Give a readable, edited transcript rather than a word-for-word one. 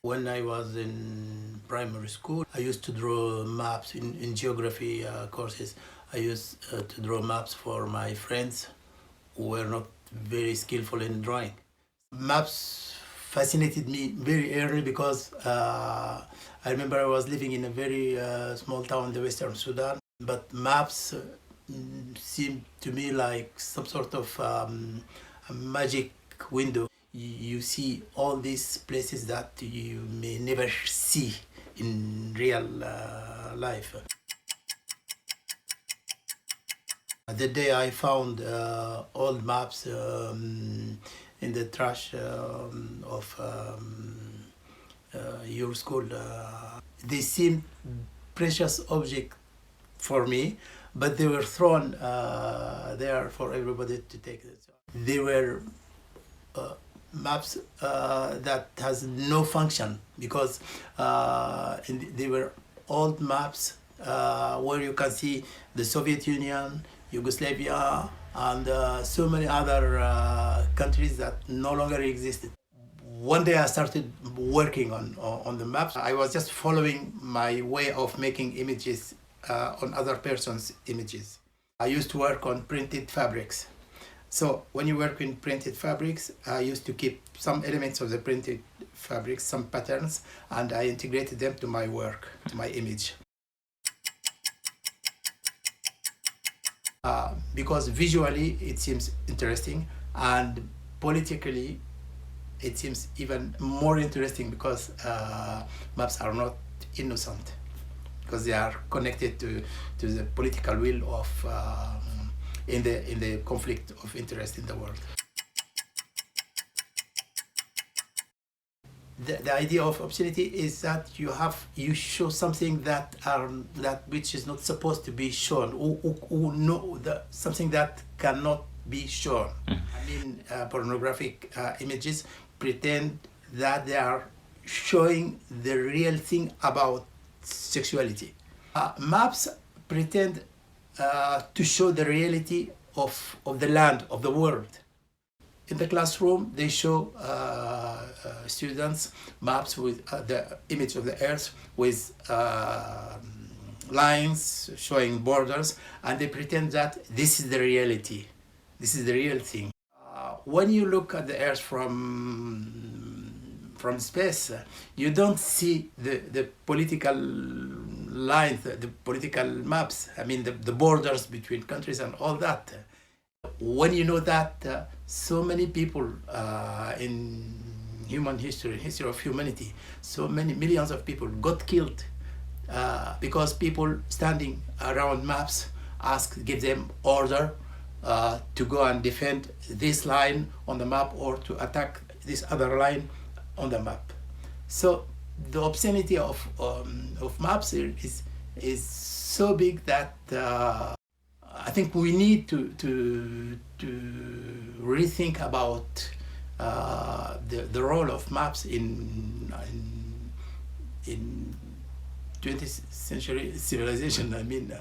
When I was in primary school, I used to draw maps in geography courses. I used to draw maps for my friends who were not very skillful in drawing. Maps fascinated me very early because I remember I was living in a very small town in the Western Sudan, but maps seemed to me like some sort of a magic window. You see all these places that you may never see in real life. The day I found old maps in the trash of your school, they seemed precious object for me, but they were thrown there for everybody to take. They were maps that has no function because they were old maps where you can see the Soviet Union, Yugoslavia, and so many other countries that no longer existed. One day I started working on the maps. I was just following my way of making images on other person's images. I used to work on printed fabrics. So when you work in printed fabrics, I used to keep some elements of the printed fabrics, some patterns, and I integrated them to my work, to my image. Because visually it seems interesting, and politically it seems even more interesting because maps are not innocent, because they are connected to the political will of in the conflict of interest in the world. The idea of obscenity is that you show something that which is not supposed to be shown, or no, something that cannot be shown. I mean, pornographic images pretend that they are showing the real thing about sexuality. Maps pretend to show the reality of the land, of the world. In the classroom, they show students maps with the image of the earth with lines showing borders, and they pretend that this is the reality, this is the real thing. When you look at the earth from space, you don't see the political lines, the political maps, I mean the borders between countries and all that. When you know that so many people in human history of humanity, so many millions of people got killed because people standing around maps give them order to go and defend this line on the map or to attack this other line on the map. So the obscenity of maps is so big that I think we need to rethink about the role of maps in 20th century civilization. I mean.